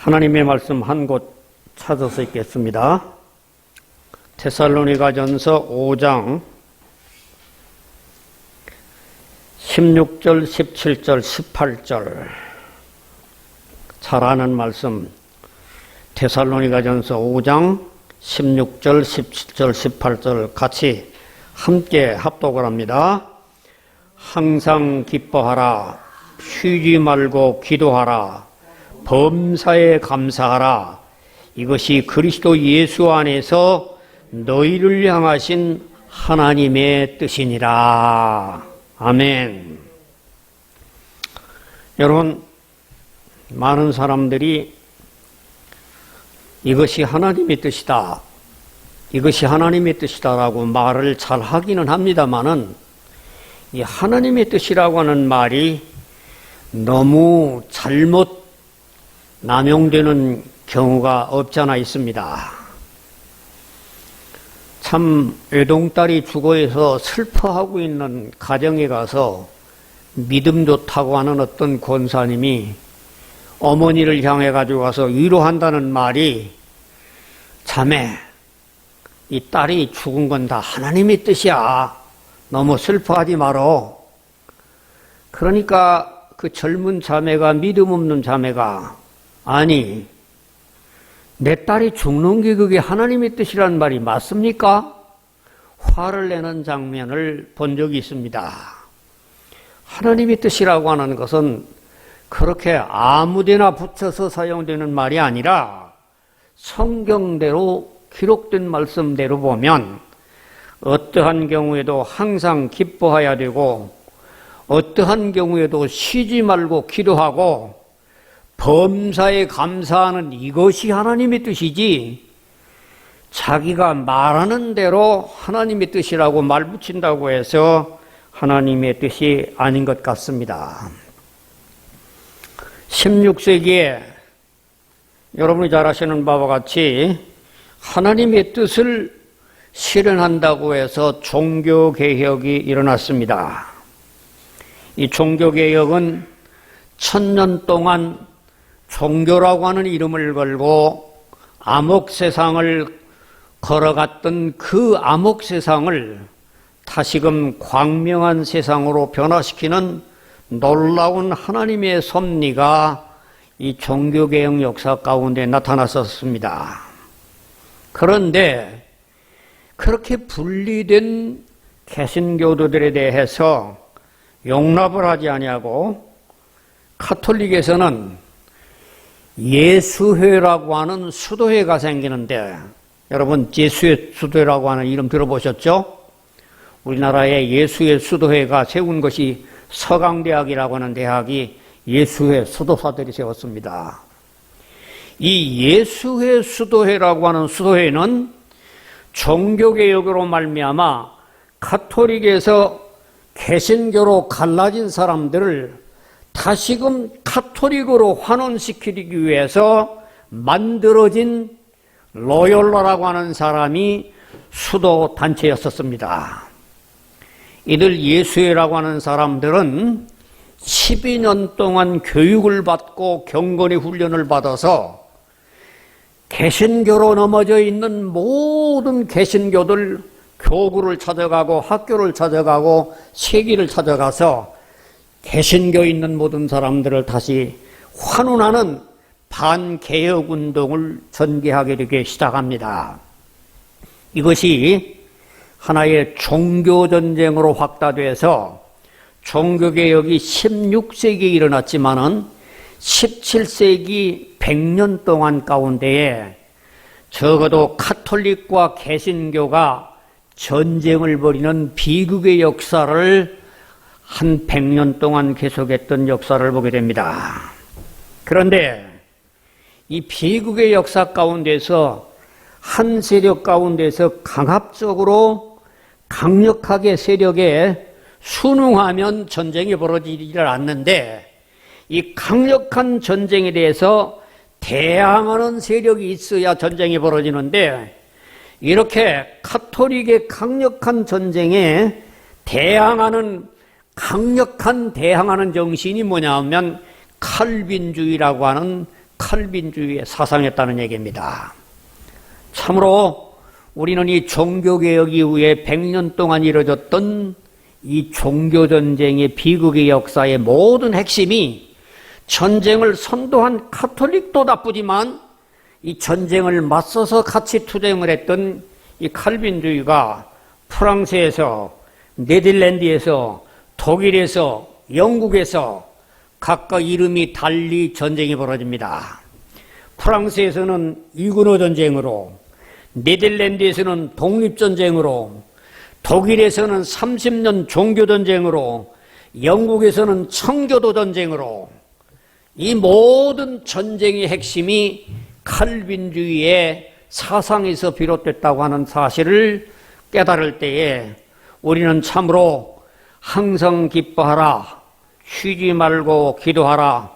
하나님의 말씀 한 곳 찾아서 읽겠습니다. 데살로니가전서 5장 16절, 17절, 18절 잘 아는 말씀 데살로니가전서 5장 16절, 17절, 18절 같이 함께 합독을 합니다. 항상 기뻐하라. 쉬지 말고 기도하라. 범사에 감사하라. 이것이 그리스도 예수 안에서 너희를 향하신 하나님의 뜻이니라. 아멘. 여러분, 많은 사람들이 이것이 하나님의 뜻이다, 이것이 하나님의 뜻이다라고 말을 잘 하기는 합니다만은 이 하나님의 뜻이라고 하는 말이 너무 잘못 남용되는 경우가 없지 않아 있습니다. 참 외동딸이 죽어서 슬퍼하고 있는 가정에 가서 믿음 좋다고 하는 어떤 권사님이 어머니를 향해 가지고 가서 위로한다는 말이, 자매, 이 딸이 죽은 건 다 하나님의 뜻이야. 너무 슬퍼하지 말어. 그러니까 그 젊은 자매가, 믿음 없는 자매가, 아니, 내 딸이 죽는 게 그게 하나님의 뜻이라는 말이 맞습니까? 화를 내는 장면을 본 적이 있습니다. 하나님의 뜻이라고 하는 것은 그렇게 아무데나 붙여서 사용되는 말이 아니라 성경대로 기록된 말씀대로 보면 어떠한 경우에도 항상 기뻐해야 되고 어떠한 경우에도 쉬지 말고 기도하고 범사에 감사하는 이것이 하나님의 뜻이지, 자기가 말하는 대로 하나님의 뜻이라고 말 붙인다고 해서 하나님의 뜻이 아닌 것 같습니다. 16세기에 여러분이 잘 아시는 바와 같이 하나님의 뜻을 실현한다고 해서 종교개혁이 일어났습니다. 이 종교개혁은 1000년 동안 종교라고 하는 이름을 걸고 암흑세상을 걸어갔던 그 암흑세상을 다시금 광명한 세상으로 변화시키는 놀라운 하나님의 섭리가 이 종교개혁 역사 가운데 나타났었습니다. 그런데 그렇게 분리된 개신교도들에 대해서 용납을 하지 아니하고 카톨릭에서는 예수회라고 하는 수도회가 생기는데, 여러분 예수회 수도회라고 하는 이름 들어보셨죠? 우리나라에 예수회 수도회가 세운 것이 서강대학이라고 하는 대학이 예수회 수도사들이 세웠습니다. 이 예수회 수도회라고 하는 수도회는 종교개혁으로 말미암아 가톨릭에서 개신교로 갈라진 사람들을 다시금 가톨릭으로 환원시키기 위해서 만들어진 로욜라라고 하는 사람이 수도 단체였었습니다. 이들 예수회라고 하는 사람들은 12년 동안 교육을 받고 경건의 훈련을 받아서 개신교로 넘어져 있는 모든 개신교들 교구를 찾아가고 학교를 찾아가고 세기를 찾아가서 개신교 있는 모든 사람들을 다시 환원하는 반개혁 운동을 전개하게 되기 시작합니다. 이것이 하나의 종교전쟁으로 확대돼서 종교개혁이 16세기에 일어났지만은 17세기 100년 동안 가운데에 적어도 가톨릭과 개신교가 전쟁을 벌이는 비극의 역사를 한 100년 동안 계속했던 역사를 보게 됩니다. 그런데 이 비극의 역사 가운데서 한 세력 가운데서 강압적으로 강력하게 세력에 순응하면 전쟁이 벌어지지를 않는데, 이 강력한 전쟁에 대해서 대항하는 세력이 있어야 전쟁이 벌어지는데, 이렇게 가톨릭의 강력한 전쟁에 대항하는 강력한 대항하는 정신이 뭐냐 하면 칼빈주의라고 하는 칼빈주의의 사상이었다는 얘기입니다. 참으로 우리는 이 종교개혁 이후에 100년 동안 이뤄졌던 이 종교전쟁의 비극의 역사의 모든 핵심이 전쟁을 선도한 가톨릭도 나쁘지만 이 전쟁을 맞서서 같이 투쟁을 했던 이 칼빈주의가 프랑스에서, 네덜란드에서, 독일에서, 영국에서 각각 이름이 달리 전쟁이 벌어집니다. 프랑스에서는 이군호 전쟁으로, 네덜란드에서는 독립전쟁으로, 독일에서는 30년 종교전쟁으로, 영국에서는 청교도 전쟁으로, 이 모든 전쟁의 핵심이 칼빈주의의 사상에서 비롯됐다고 하는 사실을 깨달을 때에 우리는 참으로 항상 기뻐하라, 쉬지 말고 기도하라,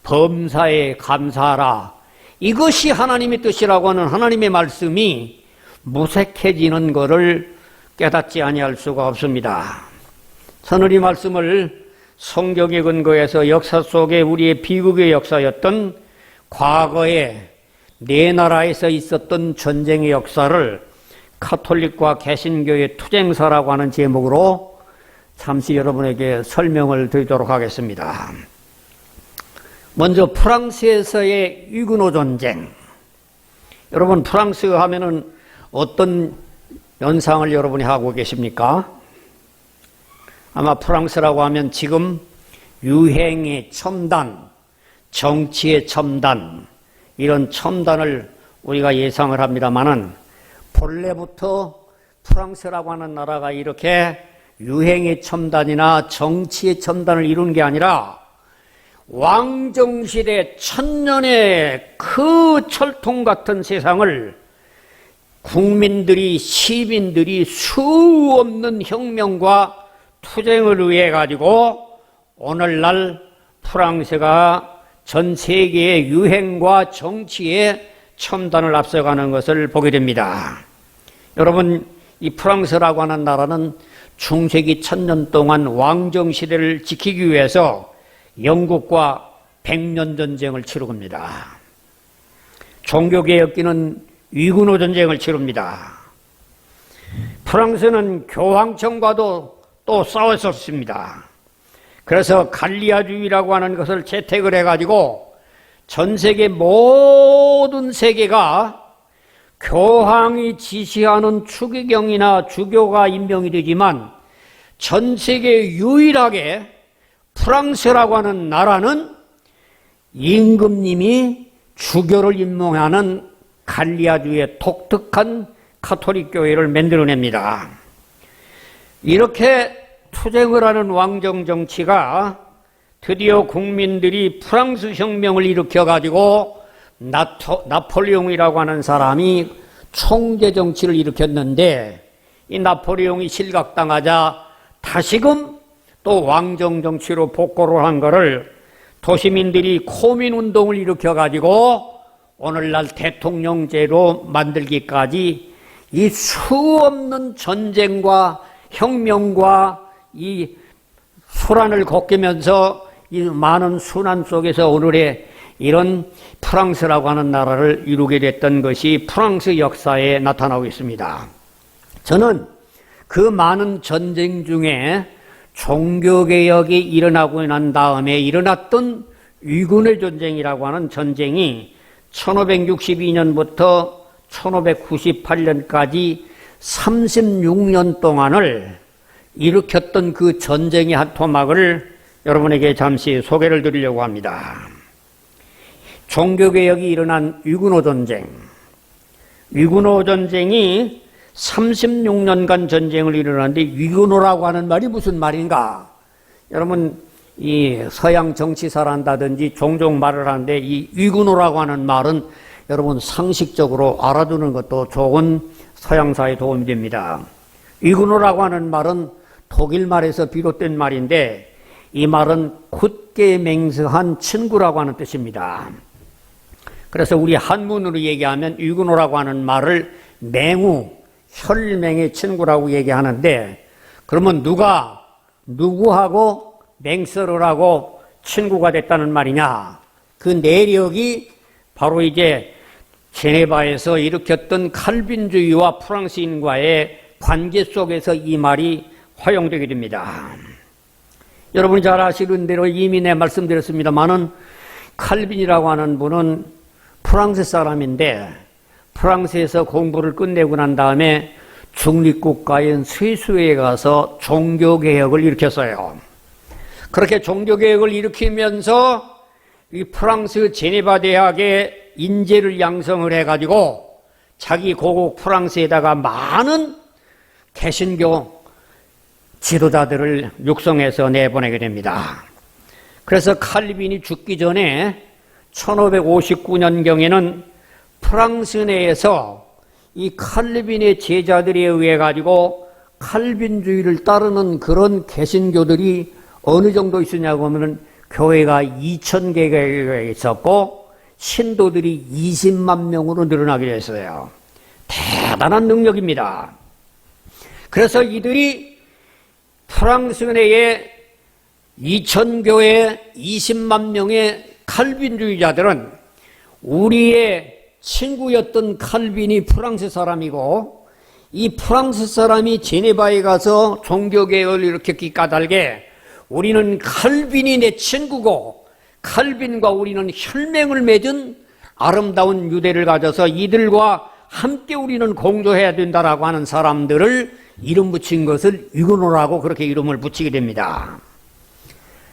범사에 감사하라, 이것이 하나님의 뜻이라고 하는 하나님의 말씀이 무색해지는 것을 깨닫지 아니할 수가 없습니다. 저는 이 말씀을 성경에 근거해서 역사 속에 우리의 비극의 역사였던 과거에 네 나라에서 있었던 전쟁의 역사를 가톨릭과 개신교의 투쟁사라고 하는 제목으로 잠시 여러분에게 설명을 드리도록 하겠습니다. 먼저 프랑스에서의 위그노 전쟁. 여러분, 프랑스 하면은 어떤 연상을 여러분이 하고 계십니까? 아마 프랑스라고 하면 지금 유행의 첨단, 정치의 첨단, 이런 첨단을 우리가 예상을 합니다만은 본래부터 프랑스라고 하는 나라가 이렇게 유행의 첨단이나 정치의 첨단을 이룬 게 아니라 왕정시대 천년의 그 철통 같은 세상을 국민들이, 시민들이 수 없는 혁명과 투쟁을 위해 가지고 오늘날 프랑스가 전 세계의 유행과 정치의 첨단을 앞서가는 것을 보게 됩니다. 여러분, 이 프랑스라고 하는 나라는 중세기 1000년 동안 왕정시대를 지키기 위해서 영국과 100년 전쟁을 치릅니다. 종교개혁기는 위그노 전쟁을 치릅니다. 프랑스는 교황청과도 또 싸웠었습니다. 그래서 갈리아주의라고 하는 것을 채택을 해가지고 전 세계 모든 세계가 교황이 지시하는 추기경이나 주교가 임명이 되지만 전 세계 유일하게 프랑스라고 하는 나라는 임금님이 주교를 임명하는 갈리아주의의 독특한 가톨릭 교회를 만들어냅니다. 이렇게 투쟁을 하는 왕정 정치가 드디어 국민들이 프랑스 혁명을 일으켜가지고 나폴레옹이라고 하는 사람이 총재 정치를 일으켰는데 이 나폴레옹이 실각당하자 다시금 또 왕정 정치로 복고를 한 것을 도시민들이 코민운동을 일으켜가지고 오늘날 대통령제로 만들기까지 이 수없는 전쟁과 혁명과 이 수란을 겪으면서 이 많은 순환 속에서 오늘의 이런 프랑스라고 하는 나라를 이루게 됐던 것이 프랑스 역사에 나타나고 있습니다. 저는 그 많은 전쟁 중에 종교개혁이 일어나고 난 다음에 일어났던 위군의 전쟁이라고 하는 전쟁이 1562년부터 1598년까지 36년 동안을 일으켰던 그 전쟁의 한 토막을 여러분에게 잠시 소개를 드리려고 합니다. 종교개혁이 일어난 위군호 전쟁. 위군호 전쟁이 36년간 전쟁을 일어났는데 위군호라고 하는 말이 무슨 말인가? 여러분, 이 서양 정치사를 한다든지 종종 말을 하는데 이 위군호라고 하는 말은 여러분 상식적으로 알아두는 것도 좋은 서양사에 도움이 됩니다. 위군호라고 하는 말은 독일 말에서 비롯된 말인데 이 말은 굳게 맹세한 친구라고 하는 뜻입니다. 그래서 우리 한문으로 얘기하면 위군호라고 하는 말을 맹우, 혈맹의 친구라고 얘기하는데 그러면 누가 누구하고 맹설을 하고 친구가 됐다는 말이냐? 그 내력이 바로 이제 제네바에서 일으켰던 칼빈주의와 프랑스인과의 관계 속에서 이 말이 활용되게 됩니다. 여러분이 잘 아시는 대로 이미 내 말씀드렸습니다마는 칼빈이라고 하는 분은 프랑스 사람인데 프랑스에서 공부를 끝내고 난 다음에 중립국가인 스위스에 가서 종교개혁을 일으켰어요. 그렇게 종교개혁을 일으키면서 이 프랑스 제네바 대학에 인재를 양성을 해가지고 자기 고국 프랑스에다가 많은 개신교 지도자들을 육성해서 내보내게 됩니다. 그래서 칼빈이 죽기 전에 1559년경에는 프랑스 내에서 이 칼빈의 제자들에 의해 가지고 칼빈주의를 따르는 그런 개신교들이 어느 정도 있었냐고 하면 교회가 2000개가 있었고 신도들이 20만 명으로 늘어나게 됐어요. 대단한 능력입니다. 그래서 이들이 프랑스 내에 2000교회 20만 명의 칼빈주의자들은 우리의 친구였던 칼빈이 프랑스 사람이고 이 프랑스 사람이 제네바에 가서 종교개혁을 일으켰기 까닭에 우리는 칼빈이 내 친구고 칼빈과 우리는 혈맹을 맺은 아름다운 유대를 가져서 이들과 함께 우리는 공조해야 된다라고 하는 사람들을 이름 붙인 것을 위그노라고 그렇게 이름을 붙이게 됩니다.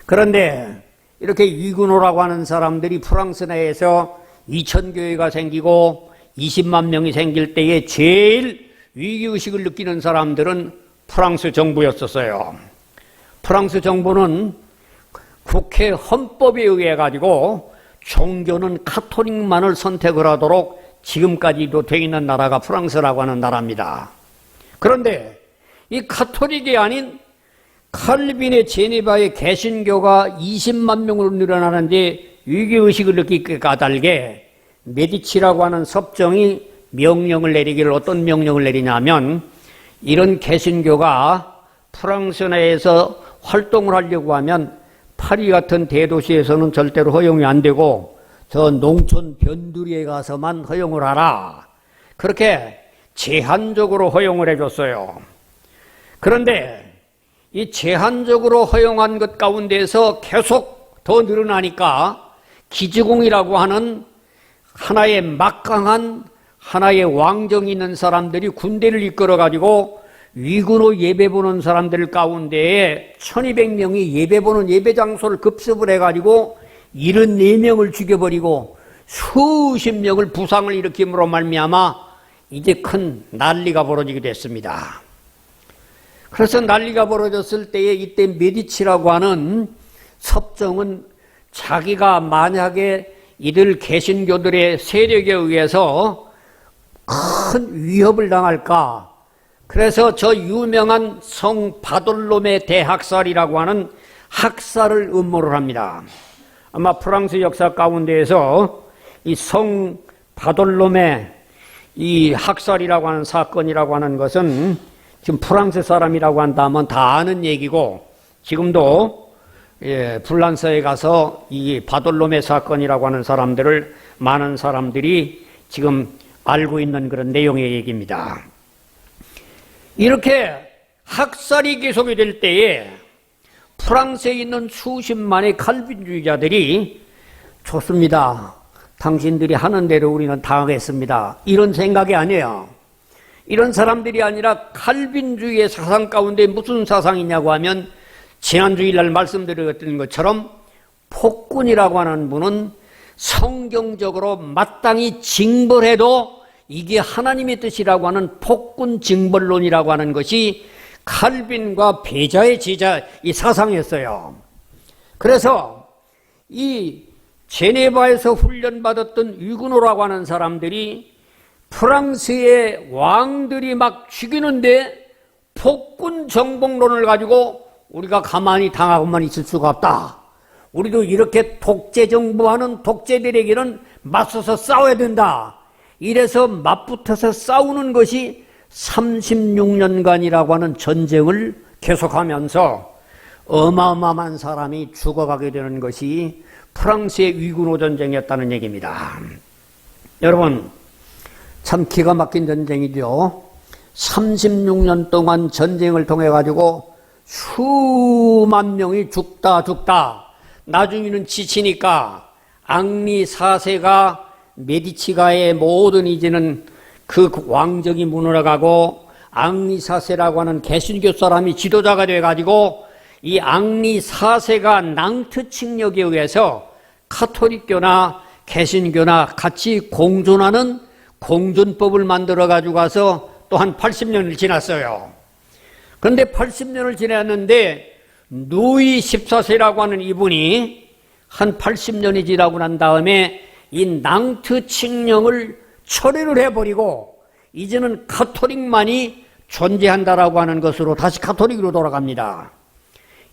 그런데 이렇게 위그노라고 하는 사람들이 프랑스 내에서 2000교회가 생기고 20만 명이 생길 때에 제일 위기의식을 느끼는 사람들은 프랑스 정부였었어요. 프랑스 정부는 국회 헌법에 의해 가지고 종교는 카톨릭만을 선택을 하도록 지금까지도 되어 있는 나라가 프랑스라고 하는 나라입니다. 그런데 이 카톨릭이 아닌 칼빈의 제네바의 개신교가 20만 명으로 늘어나는데 위기의식을 느끼게 까닭에 메디치라고 하는 섭정이 명령을 내리기를 어떤 명령을 내리냐면 이런 개신교가 프랑스 내에서 활동을 하려고 하면 파리 같은 대도시에서는 절대로 허용이 안 되고 저 농촌 변두리에 가서만 허용을 하라. 그렇게 제한적으로 허용을 해줬어요. 그런데 이 제한적으로 허용한 것 가운데서 계속 더 늘어나니까 기지공이라고 하는 하나의 막강한 하나의 왕정이 있는 사람들이 군대를 이끌어가지고 위그노 예배 보는 사람들 가운데에 1200명이 예배 보는 예배 장소를 급습을 해가지고 74명을 죽여버리고 수십 명을 부상을 일으킴으로 말미암아 이제 큰 난리가 벌어지게 됐습니다. 그래서 난리가 벌어졌을 때에 이때 메디치라고 하는 섭정은 자기가 만약에 이들 개신교들의 세력에 의해서 큰 위협을 당할까, 그래서 저 유명한 성 바돌롬의 대학살이라고 하는 학살을 음모를 합니다. 아마 프랑스 역사 가운데에서 이 성 바돌롬의 이 학살이라고 하는 사건이라고 하는 것은 지금 프랑스 사람이라고 한다면 다 아는 얘기고 지금도 불란서에 가서 이 바돌롬의 사건이라고 하는 사람들을 많은 사람들이 지금 알고 있는 그런 내용의 얘기입니다. 이렇게 학살이 계속이 될 때에 프랑스에 있는 수십만의 칼빈주의자들이 좋습니다. 당신들이 하는 대로 우리는 당하겠습니다. 이런 생각이 아니에요. 이런 사람들이 아니라 칼빈주의의 사상 가운데 무슨 사상이냐고 하면 지난 주일날 말씀드렸던 것처럼 폭군이라고 하는 분은 성경적으로 마땅히 징벌해도 이게 하나님의 뜻이라고 하는 폭군 징벌론이라고 하는 것이 칼빈과 베자의 제자 이 사상이었어요. 그래서 이 제네바에서 훈련받았던 위그노라고 하는 사람들이 프랑스의 왕들이 막 죽이는데 폭군 정복론을 가지고 우리가 가만히 당하고만 있을 수가 없다. 우리도 이렇게 독재 정부하는 독재들에게는 맞서서 싸워야 된다. 이래서 맞붙어서 싸우는 것이 36년간이라고 하는 전쟁을 계속하면서 어마어마한 사람이 죽어가게 되는 것이 프랑스의 위그노 전쟁이었다는 얘기입니다. 여러분, 참 기가 막힌 전쟁이죠. 36년 동안 전쟁을 통해 가지고 수만 명이 죽다 나중에는 지치니까 앙리 4세가 메디치가의 모든 이제는 그 왕정이 무너져가고 앙리 4세라고 하는 개신교 사람이 지도자가 돼가지고 이 앙리 4세가 낭트 칙력에 의해서 카톨릭교나 개신교나 같이 공존하는 공존법을 만들어 가지고 가서 또 한 80년을 지났어요. 그런데 80년을 지났는데 누이 14세라고 하는 이분이 한 80년이 지나고 난 다음에 이 낭트 칙령을 철회를 해버리고 이제는 카톨릭만이 존재한다라고 하는 것으로 다시 카톨릭으로 돌아갑니다.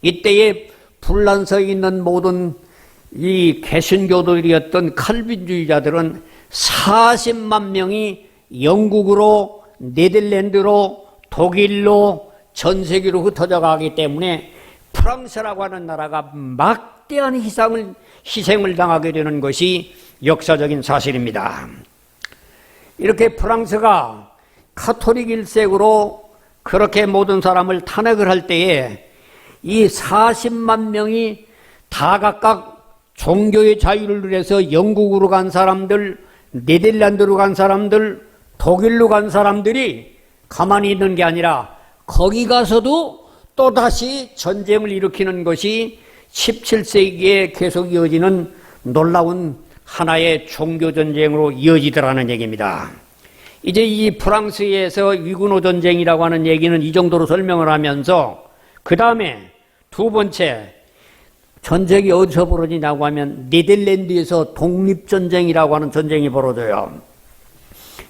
이때에 불란서에 있는 모든 이 개신교들이었던 칼빈주의자들은 40만 명이 영국으로, 네덜란드로, 독일로, 전 세계로 흩어져 가기 때문에 프랑스라고 하는 나라가 막대한 희생을 당하게 되는 것이 역사적인 사실입니다. 이렇게 프랑스가 카톨릭 일색으로 그렇게 모든 사람을 탄핵을 할 때에 이 40만 명이 다 각각 종교의 자유를 위해서 영국으로 간 사람들, 네덜란드로 간 사람들, 독일로 간 사람들이 가만히 있는 게 아니라 거기 가서도 또다시 전쟁을 일으키는 것이 17세기에 계속 이어지는 놀라운 하나의 종교전쟁으로 이어지더라는 얘기입니다. 이제 이 프랑스에서 위군호 전쟁이라고 하는 얘기는 이 정도로 설명을 하면서 그 다음에 두 번째 전쟁이 어디서 벌어지냐고 하면 네덜란드에서 독립전쟁이라고 하는 전쟁이 벌어져요.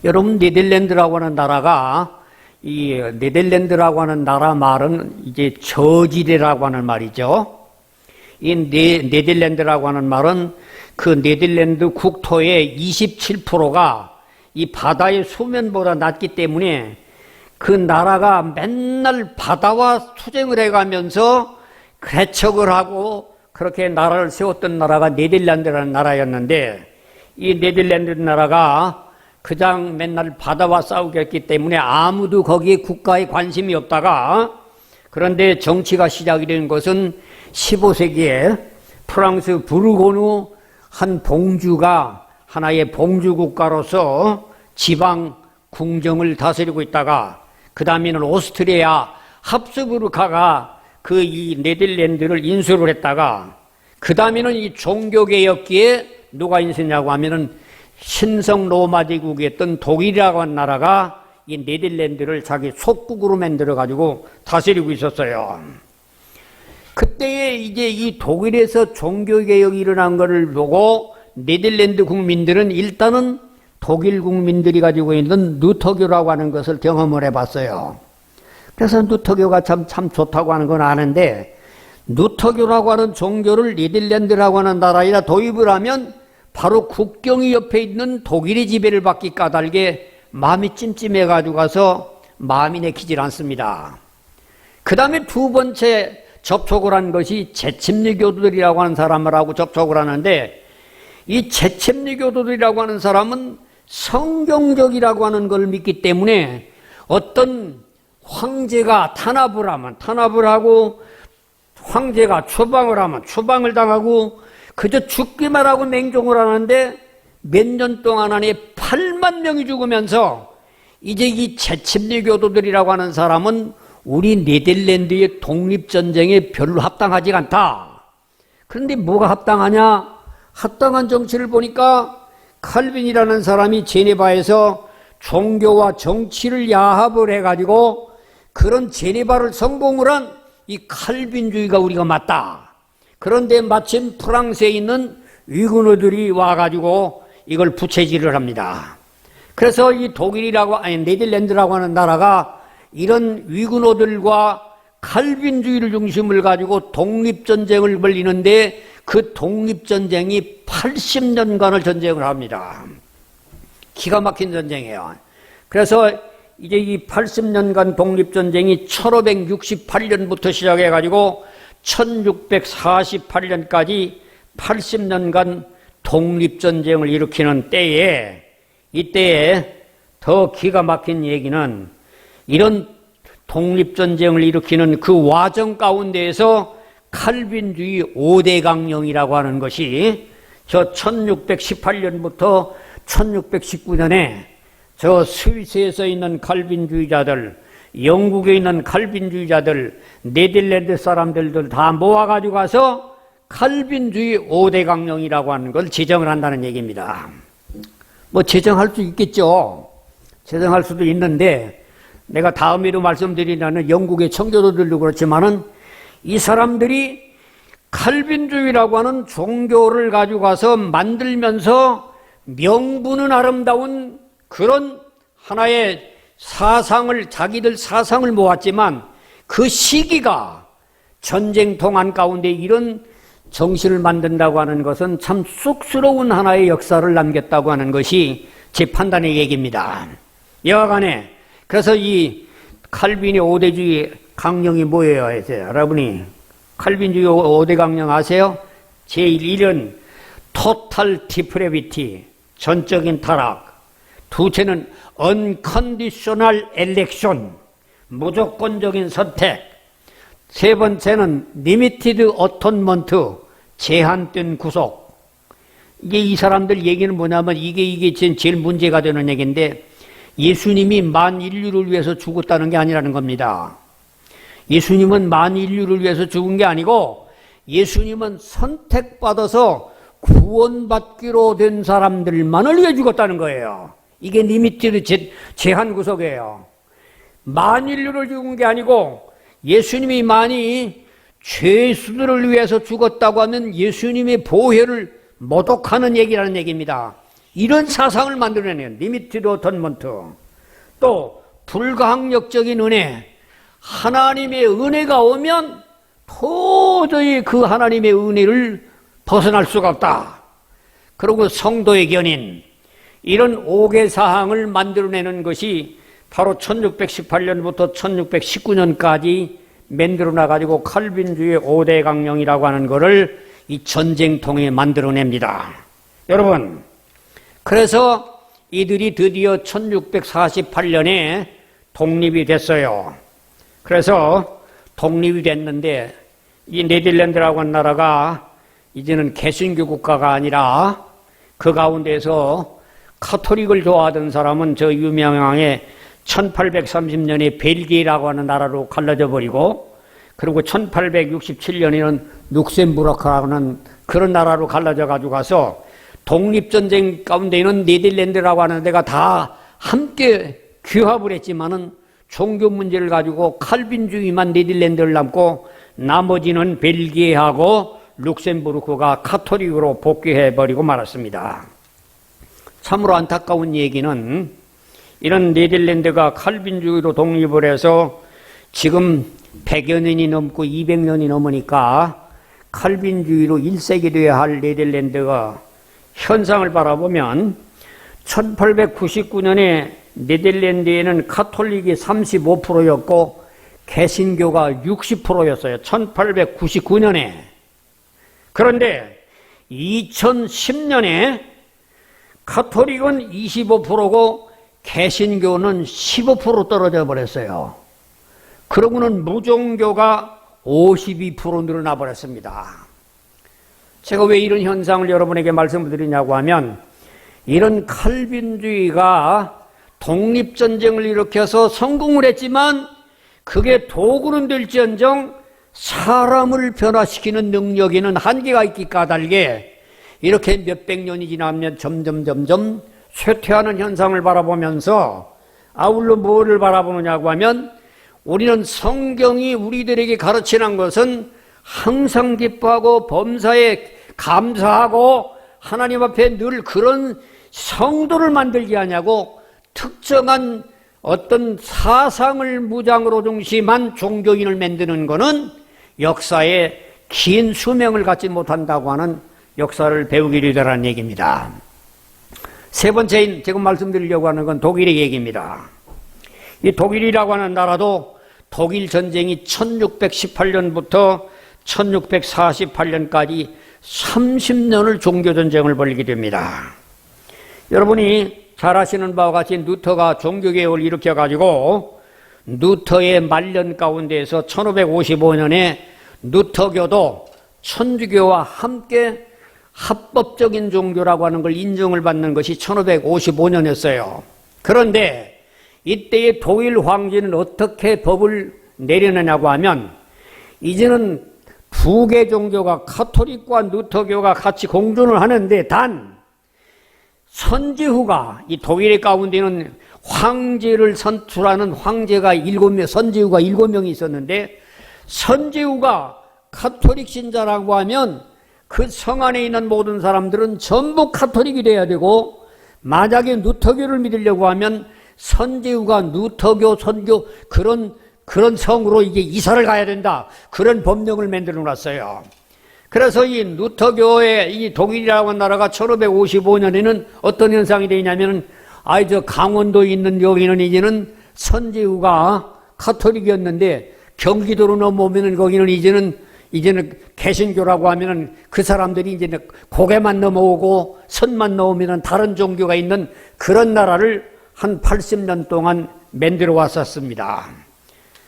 여러분, 네덜란드라고 하는 나라가 이 네덜란드라고 하는 나라 말은 이제 저지대라고 하는 말이죠. 이 네덜란드라고 하는 말은 그 네덜란드 국토의 27%가 이 바다의 수면보다 낮기 때문에 그 나라가 맨날 바다와 투쟁을 해가면서 개척을 하고 그렇게 나라를 세웠던 나라가 네덜란드라는 나라였는데 이 네덜란드 나라가 그냥 맨날 바다와 싸우겠기 때문에 아무도 거기에 국가에 관심이 없다가 그런데 정치가 시작이 된 것은 15세기에 프랑스 부르고뉴 한 봉주가 하나의 봉주 국가로서 지방 궁정을 다스리고 있다가 그 다음에는 오스트리아 합스부르크가 그 이 네덜란드를 인수를 했다가 그 다음에는 이 종교개혁기에 누가 인수했냐고 하면은 신성 로마 제국이었던 독일이라고 하는 나라가 이 네덜란드를 자기 속국으로 만들어 가지고 다스리고 있었어요. 그때에 이제 이 독일에서 종교개혁이 일어난 것을 보고 네덜란드 국민들은 일단은 독일 국민들이 가지고 있는 루터교라고 하는 것을 경험을 해봤어요. 그래서 루터교가 참 좋다고 하는 건 아는데 루터교라고 하는 종교를 네덜란드라고 하는 나라에다 도입을 하면 바로 국경이 옆에 있는 독일의 지배를 받기 까닭에 마음이 찜찜해 가지고 가서 마음이 내키질 않습니다. 그 다음에 두 번째 접촉을 한 것이 재침례교도들이라고 하는 사람들하고 접촉을 하는데 이 재침례교도들이라고 하는 사람은 성경적이라고 하는 걸 믿기 때문에 어떤 황제가 탄압을 하고 황제가 추방을 하면 추방을 당하고 그저 죽기만 하고 맹종을 하는데 몇 년 동안 안에 8만 명이 죽으면서 이제 이 재침례교도들이라고 하는 사람은 우리 네덜란드의 독립전쟁에 별로 합당하지 않다. 그런데 뭐가 합당하냐? 합당한 정치를 보니까 칼빈이라는 사람이 제네바에서 종교와 정치를 야합을 해가지고 그런 제네바를 성공을 한 이 칼빈주의가 우리가 맞다. 그런데 마침 프랑스에 있는 위군어들이 와가지고 이걸 부채질을 합니다. 그래서 이 네덜란드라고 하는 나라가 이런 위군어들과 칼빈주의를 중심을 가지고 독립전쟁을 벌이는데 그 독립전쟁이 80년간을 전쟁을 합니다. 기가 막힌 전쟁이에요. 그래서 이제 이 80년간 독립전쟁이 1568년부터 시작해가지고 1648년까지 80년간 독립전쟁을 일으키는 때에 이때에 더 기가 막힌 얘기는 이런 독립전쟁을 일으키는 그 와정 가운데에서 칼빈주의 5대 강령이라고 하는 것이 저 1618년부터 1619년에 저 스위스에서 있는 칼빈주의자들, 영국에 있는 칼빈주의자들, 네덜란드 사람들들 다 모아가지고 가서 칼빈주의 5대 강령이라고 하는 걸 지정을 한다는 얘기입니다. 뭐 지정할 수 있겠죠. 지정할 수도 있는데 내가 다음에도 말씀드리려는 영국의 청교도들도 그렇지만은 이 사람들이 칼빈주의라고 하는 종교를 가지고 가서 만들면서 명분은 아름다운 그런 하나의 사상을, 자기들 사상을 모았지만 그 시기가 전쟁통 한가운데 이런 정신을 만든다고 하는 것은 참 쑥스러운 하나의 역사를 남겼다고 하는 것이 제 판단의 얘기입니다. 여하간에 그래서 이 칼빈의 5대주의 강령이 뭐예요? 해서 여러분이 칼빈주의 5대 강령 아세요? 제1은 토탈 디프레비티, 전적인 타락. 두째는 unconditional election, 무조건적인 선택. 세 번째는 limited atonement, 제한된 구속. 이게 이 사람들 얘기는 뭐냐면 이게 제일 문제가 되는 얘기인데 예수님이 만 인류를 위해서 죽었다는 게 아니라는 겁니다. 예수님은 만 인류를 위해서 죽은 게 아니고 예수님은 선택받아서 구원받기로 된 사람들만을 위해 죽었다는 거예요. 이게 리미티드 제한 구속이에요. 만 인류를 죽은 게 아니고 예수님이 만이 죄수들을 위해서 죽었다고 하면 예수님의 보혈을 모독하는 얘기라는 얘기입니다. 이런 사상을 만들어내는 리미티드 어턴먼트. 또 불가항력적인 은혜. 하나님의 은혜가 오면 도저히 그 하나님의 은혜를 벗어날 수가 없다. 그리고 성도의 견인. 이런 5개 사항을 만들어내는 것이 바로 1618년부터 1619년까지 만들어 나가지고 칼빈주의 5대 강령이라고 하는 것을 이 전쟁통에 만들어냅니다. 여러분, 그래서 이들이 드디어 1648년에 독립이 됐어요. 그래서 독립이 됐는데 이 네덜란드라고 하는 나라가 이제는 개신교 국가가 아니라 그 가운데서 카톨릭을 좋아하던 사람은 저 유명하게 1830년에 벨기에라고 하는 나라로 갈라져 버리고 그리고 1867년에는 룩셈부르크라고 하는 그런 나라로 갈라져 가지고 가서 독립전쟁 가운데는 네덜란드라고 하는 데가 다 함께 규합을 했지만은 종교 문제를 가지고 칼빈주의만 네덜란드를 남고 나머지는 벨기에하고 룩셈부르크가 카톨릭으로 복귀해버리고 말았습니다. 참으로 안타까운 얘기는 이런 네덜란드가 칼빈주의로 독립을 해서 지금 100여 년이 넘고 200년이 넘으니까 칼빈주의로 1세기 되어야 할 네덜란드가 현상을 바라보면 1899년에 네덜란드에는 카톨릭이 35%였고 개신교가 60%였어요. 1899년에. 그런데 2010년에 카톨릭은 25%고 개신교는 15% 떨어져 버렸어요. 그러고는 무종교가 52% 늘어나 버렸습니다. 제가 왜 이런 현상을 여러분에게 말씀을 드리냐고 하면 이런 칼빈주의가 독립전쟁을 일으켜서 성공을 했지만 그게 도구는 될지언정 사람을 변화시키는 능력에는 한계가 있기 까닭에 이렇게 몇백 년이 지나면 점점 쇠퇴하는 현상을 바라보면서 아울러 뭐를 바라보느냐고 하면 우리는 성경이 우리들에게 가르치는 것은 항상 기뻐하고 범사에 감사하고 하나님 앞에 늘 그런 성도를 만들게 하냐고 특정한 어떤 사상을 무장으로 중심한 종교인을 만드는 것은 역사에 긴 수명을 갖지 못한다고 하는 역사를 배우게 되라는 얘기입니다. 세 번째인 지금 말씀드리려고 하는 건 독일의 얘기입니다. 이 독일이라고 하는 나라도 독일 전쟁이 1618년부터 1648년까지 30년을 종교전쟁을 벌이게 됩니다. 여러분이 잘 아시는 바와 같이 루터가 종교개혁을 일으켜가지고 루터의 말년 가운데에서 1555년에 루터교도 천주교와 함께 합법적인 종교라고 하는 걸 인정을 받는 것이 1555년이었어요. 그런데 이때의 독일 황제는 어떻게 법을 내려내냐고 하면 이제는 두 개 종교가 카톨릭과 루터교가 같이 공존을 하는데 단 선지후가 이 독일 가운데는 황제를 선출하는 황제가 7명, 선지후가 7명이 있었는데 선지후가 카톨릭 신자라고 하면 그 성 안에 있는 모든 사람들은 전부 카톨릭이 돼야 되고 만약에 루터교를 믿으려고 하면 선지후가 루터교, 선교 그런 성으로 이게 이사를 가야 된다. 그런 법령을 만들어 놨어요. 그래서 이 루터교의 이 독일이라고 하는 나라가 1555년에는 어떤 현상이 되냐면은 저 강원도에 있는 여기는 이제는 선지후가 카톨릭이었는데 경기도로 넘어오면은 거기는 이제는 개신교라고 하면은 그 사람들이 이제는 고개만 넘어오고 선만 넘으면은 다른 종교가 있는 그런 나라를 한 80년 동안 만들어 왔었습니다.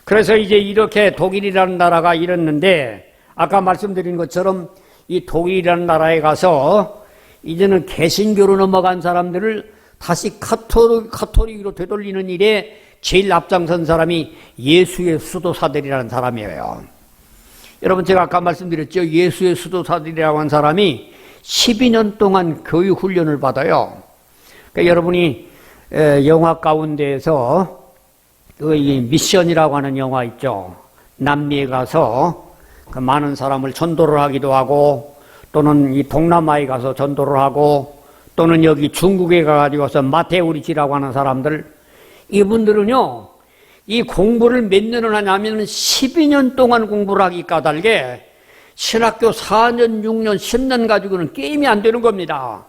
그래서 이제 이렇게 독일이라는 나라가 이랬는데 아까 말씀드린 것처럼 이 독일이라는 나라에 가서 이제는 개신교로 넘어간 사람들을 다시 카톨릭으로 되돌리는 일에 제일 앞장선 사람이 예수의 수도사들이라는 사람이에요. 여러분 제가 아까 말씀드렸죠. 예수의 수도사들이라고 한 사람이 12년 동안 교육 훈련을 받아요. 그러니까 여러분이 영화 가운데에서 이 미션이라고 하는 영화 있죠. 남미에 가서 그 많은 사람을 전도를 하기도 하고 또는 이 동남아에 가서 전도를 하고 또는 여기 중국에 가가지고서 마테우리치라고 하는 사람들 이분들은요 이 공부를 몇 년을 하냐면 12년 동안 공부를 하기 까닭에 신학교 4년, 6년, 10년 가지고는 게임이 안 되는 겁니다.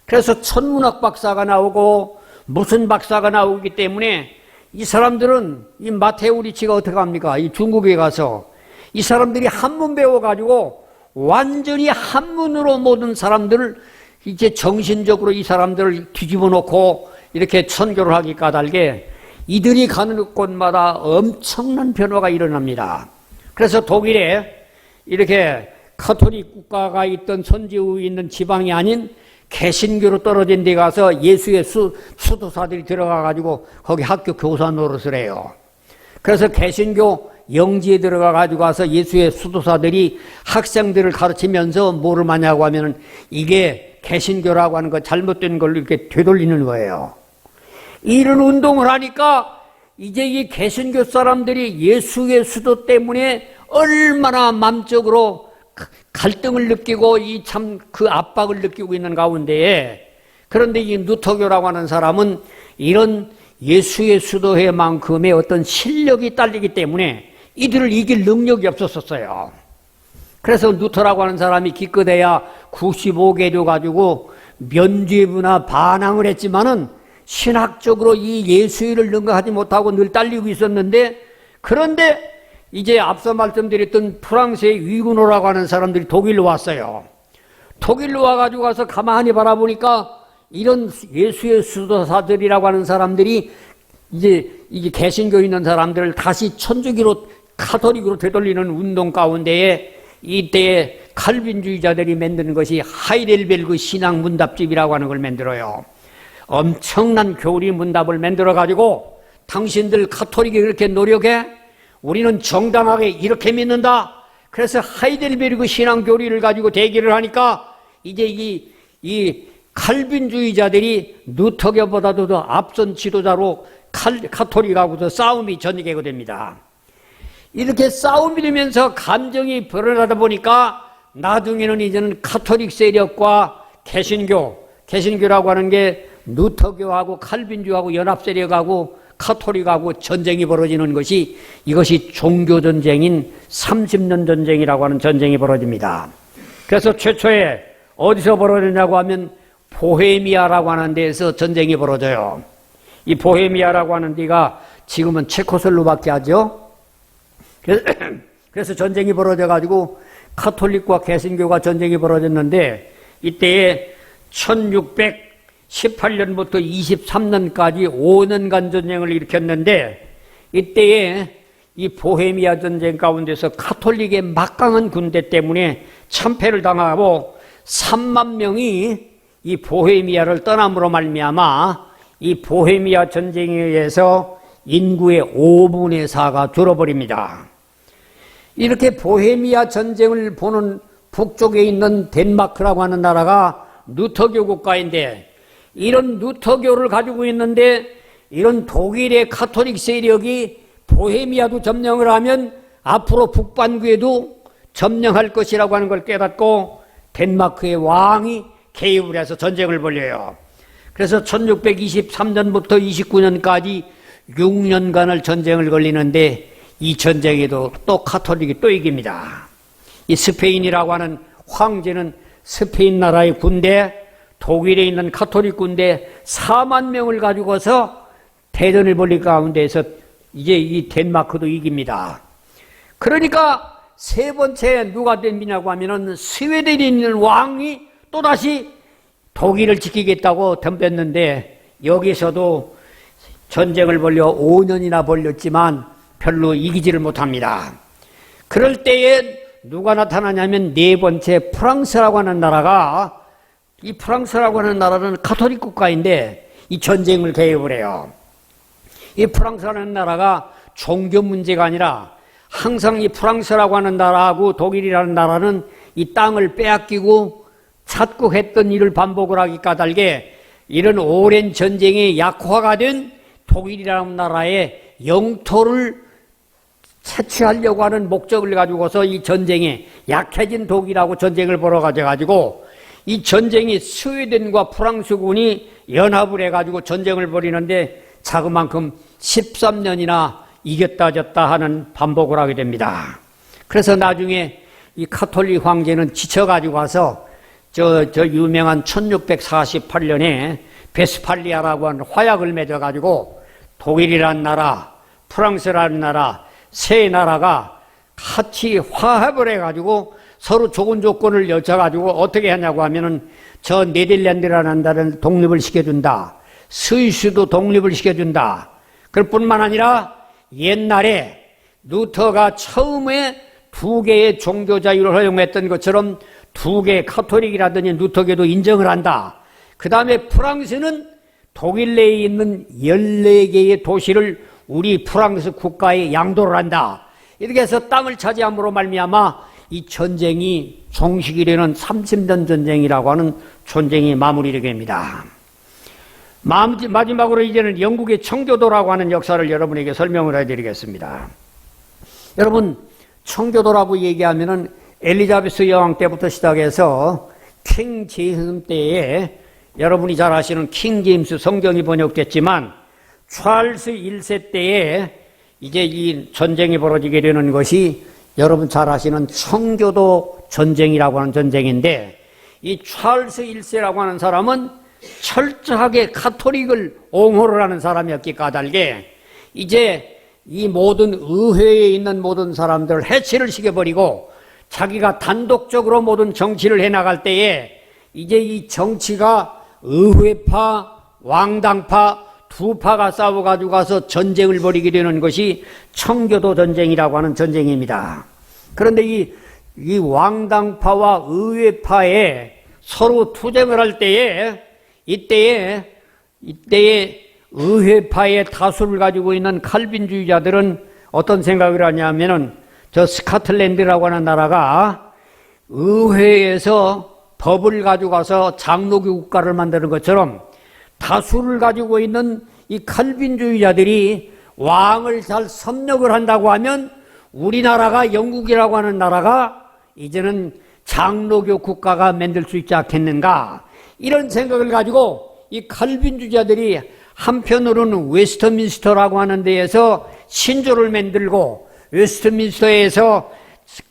그래서 천문학 박사가 나오고 무슨 박사가 나오기 때문에 이 사람들은 이 마테우리치가 어떻게 합니까? 이 중국에 가서 이 사람들이 한문 배워가지고 완전히 한문으로 모든 사람들을 이제 정신적으로 이 사람들을 뒤집어 놓고 이렇게 선교를 하기 까닭에 이들이 가는 곳마다 엄청난 변화가 일어납니다. 그래서 독일에 이렇게 카톨릭 국가가 있던 선지후에 있는 지방이 아닌 개신교로 떨어진 데 가서 예수의 수도사들이 들어가가지고 거기 학교 교사 노릇을 해요. 그래서 개신교 영지에 들어가가지고 와서 예수의 수도사들이 학생들을 가르치면서 뭐를 마냐고 하면은 이게 개신교라고 하는 거 잘못된 걸로 이렇게 되돌리는 거예요. 이런 운동을 하니까 이제 이 개신교 사람들이 예수의 수도 때문에 얼마나 마음적으로 갈등을 느끼고 이 참 그 압박을 느끼고 있는 가운데에 그런데 이 루터교라고 하는 사람은 이런 예수의 수도회만큼의 어떤 실력이 딸리기 때문에 이들을 이길 능력이 없었어요. 그래서 루터라고 하는 사람이 기껏해야 95개조 가지고 면죄부나 반항을 했지만은 신학적으로 이 예수를 능가하지 못하고 늘 딸리고 있었는데 그런데 이제 앞서 말씀드렸던 프랑스의 위구노라고 하는 사람들이 독일로 왔어요. 독일로 와가지고 가서 가만히 바라보니까 이런 예수의 수도사들이라고 하는 사람들이 이제 개신교 있는 사람들을 다시 천주교로 카톨릭으로 되돌리는 운동 가운데에 이때에 칼빈주의자들이 만드는 것이 하이델베르그 신앙 문답집이라고 하는 걸 만들어요. 엄청난 교리 문답을 만들어가지고 당신들 카톨릭이 그렇게 노력해? 우리는 정당하게 이렇게 믿는다. 그래서 하이델베르그 신앙 교리를 가지고 대기를 하니까 이제 이 칼빈주의자들이 루터교보다도 더 앞선 지도자로 카톨릭하고도 싸움이 전개가 됩니다. 이렇게 싸움이 되면서 감정이 벌어나다 보니까 나중에는 이제는 카톨릭 세력과 개신교라고 하는 게 루터교하고 칼빈주하고 연합 세력하고 카톨릭하고 전쟁이 벌어지는 것이 이것이 종교전쟁인 30년 전쟁이라고 하는 전쟁이 벌어집니다. 그래서 최초에 어디서 벌어졌냐고 하면 보헤미아라고 하는 데에서 전쟁이 벌어져요. 이 보헤미아라고 하는 데가 지금은 체코슬로바키아죠. 그래서 전쟁이 벌어져가지고 카톨릭과 개신교가 전쟁이 벌어졌는데 이때에 18년부터 23년까지 5년간 전쟁을 일으켰는데, 이때에 이 보헤미아 전쟁 가운데서 가톨릭의 막강한 군대 때문에 참패를 당하고 3만 명이 이 보헤미아를 떠남으로 말미암아 이 보헤미아 전쟁에 의해서 인구의 5분의 4가 줄어버립니다. 이렇게 보헤미아 전쟁을 보는 북쪽에 있는 덴마크라고 하는 나라가 루터교 국가인데, 이런 루터교를 가지고 있는데 이런 독일의 가톨릭 세력이 보헤미아도 점령을 하면 앞으로 북반구에도 점령할 것이라고 하는 걸 깨닫고 덴마크의 왕이 개입을 해서 전쟁을 벌여요. 그래서 1623년부터 29년까지 6년간을 전쟁을 걸리는데, 이 전쟁에도 또 가톨릭이 또 이깁니다. 이 스페인이라고 하는 황제는 스페인 나라의 군대, 독일에 있는 가톨릭 군대 4만 명을 가지고서 대전을 벌린 가운데에서 이제 이 덴마크도 이깁니다. 그러니까 세 번째 누가 됩니냐고 하면은 스웨덴에 있는 왕이 또다시 독일을 지키겠다고 덤볐는데, 여기서도 전쟁을 벌여 5년이나 벌렸지만 별로 이기지를 못합니다. 그럴 때에 누가 나타나냐면 네 번째 프랑스라고 하는 나라가, 이 프랑스라고 하는 나라는 가톨릭 국가인데 이 전쟁을 개입을 해요. 이 프랑스라는 나라가 종교 문제가 아니라 항상 이 프랑스라고 하는 나라하고 독일이라는 나라는 이 땅을 빼앗기고 찾고 했던 일을 반복을 하기 까닭에 이런 오랜 전쟁에 약화가 된 독일이라는 나라의 영토를 채취하려고 하는 목적을 가지고서 이 전쟁에 약해진 독일하고 전쟁을 벌어가지고 이 전쟁이 스웨덴과 프랑스군이 연합을 해가지고 전쟁을 벌이는데 자그만큼 13년이나 이겼다 졌다 하는 반복을 하게 됩니다. 그래서 나중에 이 가톨릭 황제는 지쳐가지고 와서 저 유명한 1648년에 베스팔리아라고 하는 화약을 맺어가지고 독일이라는 나라, 프랑스라는 나라, 세 나라가 같이 화합을 해가지고 서로 좋은 조건을 여쭤가지고 어떻게 하냐고 하면은 저 네덜란드라는 나라를 독립을 시켜준다. 스위스도 독립을 시켜준다. 그럴 뿐만 아니라 옛날에 루터가 처음에 두 개의 종교 자유를 허용했던 것처럼 두 개의 가톨릭이라든지 루터교도 인정을 한다. 그 다음에 프랑스는 독일 내에 있는 14개의 도시를 우리 프랑스 국가에 양도를 한다. 이렇게 해서 땅을 차지함으로 말미암아 이 전쟁이 종식이 되는 30년 전쟁이라고 하는 전쟁이 마무리되게 됩니다. 마지막으로 이제는 영국의 청교도라고 하는 역사를 여러분에게 설명을 해드리겠습니다. 여러분, 청교도라고 얘기하면은 엘리자베스 여왕 때부터 시작해서 킹 제임스 때에 여러분이 잘 아시는 킹 제임스 성경이 번역됐지만 찰스 1세 때에 이제 이 전쟁이 벌어지게 되는 것이 여러분 잘 아시는 청교도 전쟁이라고 하는 전쟁인데, 이 찰스 1세라고 하는 사람은 철저하게 가톨릭을 옹호를 하는 사람이었기 까닭에 이제 이 모든 의회에 있는 모든 사람들을 해체를 시켜버리고 자기가 단독적으로 모든 정치를 해나갈 때에 이제 이 정치가 의회파, 왕당파 두 파가 싸워가지고 가서 전쟁을 벌이게 되는 것이 청교도 전쟁이라고 하는 전쟁입니다. 그런데 이 왕당파와 의회파에 서로 투쟁을 할 때에 이때에 의회파의 다수를 가지고 있는 칼빈주의자들은 어떤 생각을 하냐면은 저 스코틀랜드라고 하는 나라가 의회에서 법을 가지고 가서 장로교 국가를 만드는 것처럼 다수를 가지고 있는 이 칼빈주의자들이 왕을 잘 섭렵을 한다고 하면 우리나라가 영국이라고 하는 나라가 이제는 장로교 국가가 만들 수 있지 않겠는가, 이런 생각을 가지고 이 칼빈주의자들이 한편으로는 웨스트민스터라고 하는 데에서 신조를 만들고 웨스트민스터에서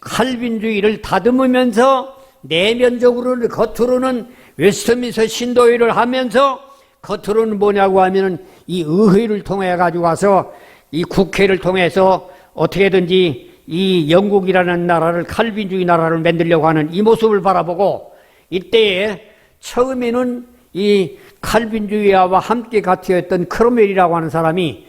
칼빈주의를 다듬으면서 내면적으로는 겉으로는 웨스트민스터 신도회를 하면서 겉으로는 뭐냐고 하면은 이 의회를 통해 가지고 와서 이 국회를 통해서 어떻게든지 이 영국이라는 나라를 칼빈주의 나라를 만들려고 하는 이 모습을 바라보고 이때에 처음에는 이 칼빈주의와 함께 같이했던 크롬웰이라고 하는 사람이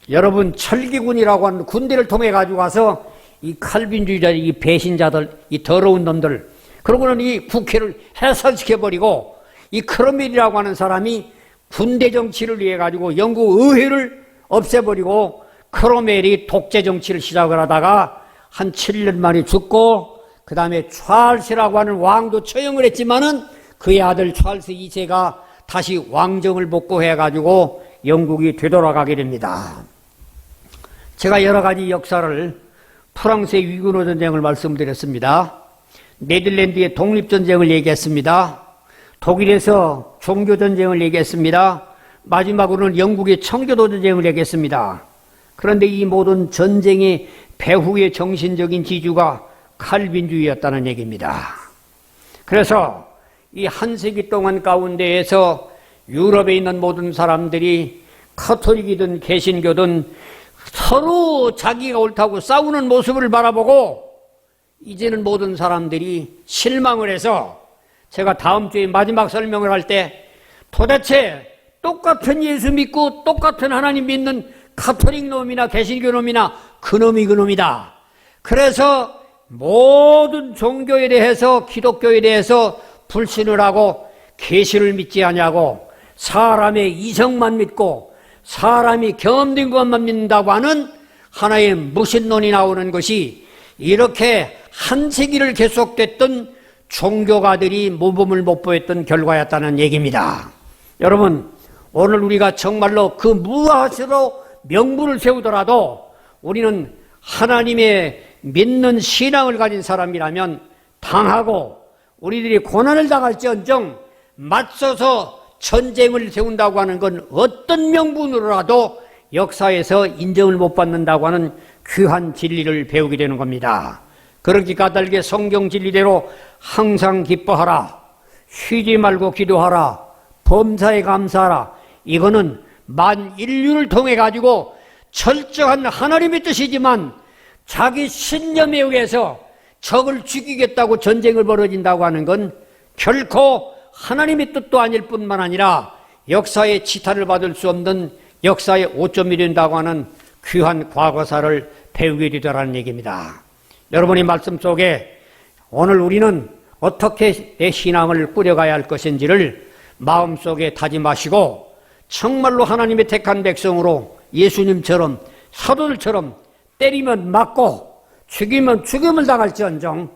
여러분 철기군이라고 하는 군대를 통해 가지고 가서 이 칼빈주의자들, 이 배신자들, 이 더러운 놈들, 그러고는 이 국회를 해산시켜버리고 이 크롬웰이라고 하는 사람이 군대 정치를 위해 가지고 영국 의회를 없애버리고 크롬웰이 독재 정치를 시작을 하다가 한 7년 만에 죽고 그 다음에 찰스라고 하는 왕도 처형을 했지만은 그의 아들 찰스 2세가 다시 왕정을 복구해 가지고 영국이 되돌아가게 됩니다. 제가 여러 가지 역사를 프랑스의 위근호 전쟁을 말씀드렸습니다. 네덜란드의 독립전쟁을 얘기했습니다. 독일에서 종교전쟁을 얘기했습니다. 마지막으로는 영국의 청교도 전쟁을 얘기했습니다. 그런데 이 모든 전쟁의 배후의 정신적인 지주가 칼빈주의였다는 얘기입니다. 그래서 이 한 세기 동안 가운데에서 유럽에 있는 모든 사람들이 카톨릭이든 개신교든 서로 자기가 옳다고 싸우는 모습을 바라보고 이제는 모든 사람들이 실망을 해서 제가 다음 주에 마지막 설명을 할 때 도대체 똑같은 예수 믿고 똑같은 하나님 믿는 카톨릭 놈이나 개신교 놈이나 그놈이 그놈이다. 그래서 모든 종교에 대해서 기독교에 대해서 불신을 하고 계시를 믿지 않냐고 사람의 이성만 믿고 사람이 경험된 것만 믿는다고 하는 하나의 무신론이 나오는 것이 이렇게 한 세기를 계속됐던 종교가들이 모범을 못 보였던 결과였다는 얘기입니다. 여러분, 오늘 우리가 정말로 그 무엇으로 명분을 세우더라도 우리는 하나님의 믿는 신앙을 가진 사람이라면 당하고 우리들이 고난을 당할지언정 맞서서 전쟁을 세운다고 하는 건 어떤 명분으로라도 역사에서 인정을 못 받는다고 하는 귀한 진리를 배우게 되는 겁니다. 그렇게 까닭에 성경 진리대로 항상 기뻐하라, 쉬지 말고 기도하라, 범사에 감사하라. 이거는 만 인류를 통해 가지고 철저한 하나님의 뜻이지만 자기 신념에 의해서 적을 죽이겠다고 전쟁을 벌어진다고 하는 건 결코 하나님의 뜻도 아닐 뿐만 아니라 역사의 지탄을 받을 수 없는 역사의 오점이 된다고 하는 귀한 과거사를 배우게 되더라는 얘기입니다. 여러분의 말씀 속에 오늘 우리는 어떻게 내 신앙을 꾸려가야 할 것인지를 마음속에 다짐하시고 정말로 하나님의 택한 백성으로 예수님처럼 사도들처럼 때리면 맞고 죽이면 죽임을 당할지언정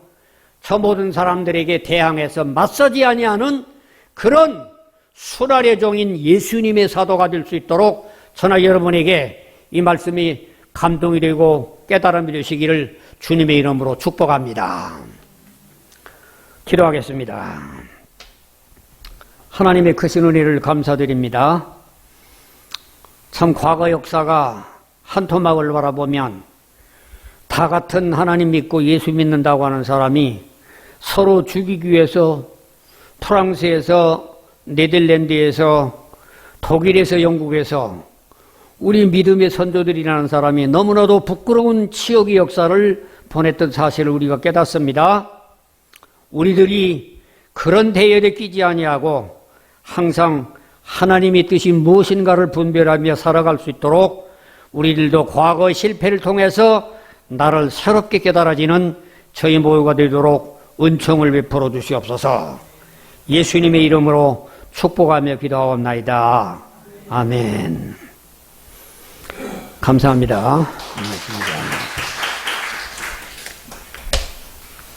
저 모든 사람들에게 대항해서 맞서지 아니하는 그런 순환의 종인 예수님의 사도가 될 수 있도록 저나 여러분에게 이 말씀이 감동이 되고 깨달음이 되시기를 주님의 이름으로 축복합니다. 기도하겠습니다. 하나님의 크신 은혜를 감사드립니다. 참 과거 역사가 한 토막을 바라보면 다 같은 하나님 믿고 예수 믿는다고 하는 사람이 서로 죽이기 위해서 프랑스에서 네덜란드에서 독일에서 영국에서 우리 믿음의 선조들이라는 사람이 너무나도 부끄러운 치욕의 역사를 보냈던 사실을 우리가 깨닫습니다. 우리들이 그런 대열에 끼지 아니하고 항상 하나님의 뜻이 무엇인가를 분별하며 살아갈 수 있도록 우리들도 과거의 실패를 통해서 나를 새롭게 깨달아지는 저희 모두가 되도록 은총을 베풀어 주시옵소서. 예수님의 이름으로 축복하며 기도하옵나이다. 아멘. 감사합니다. 고맙습니다.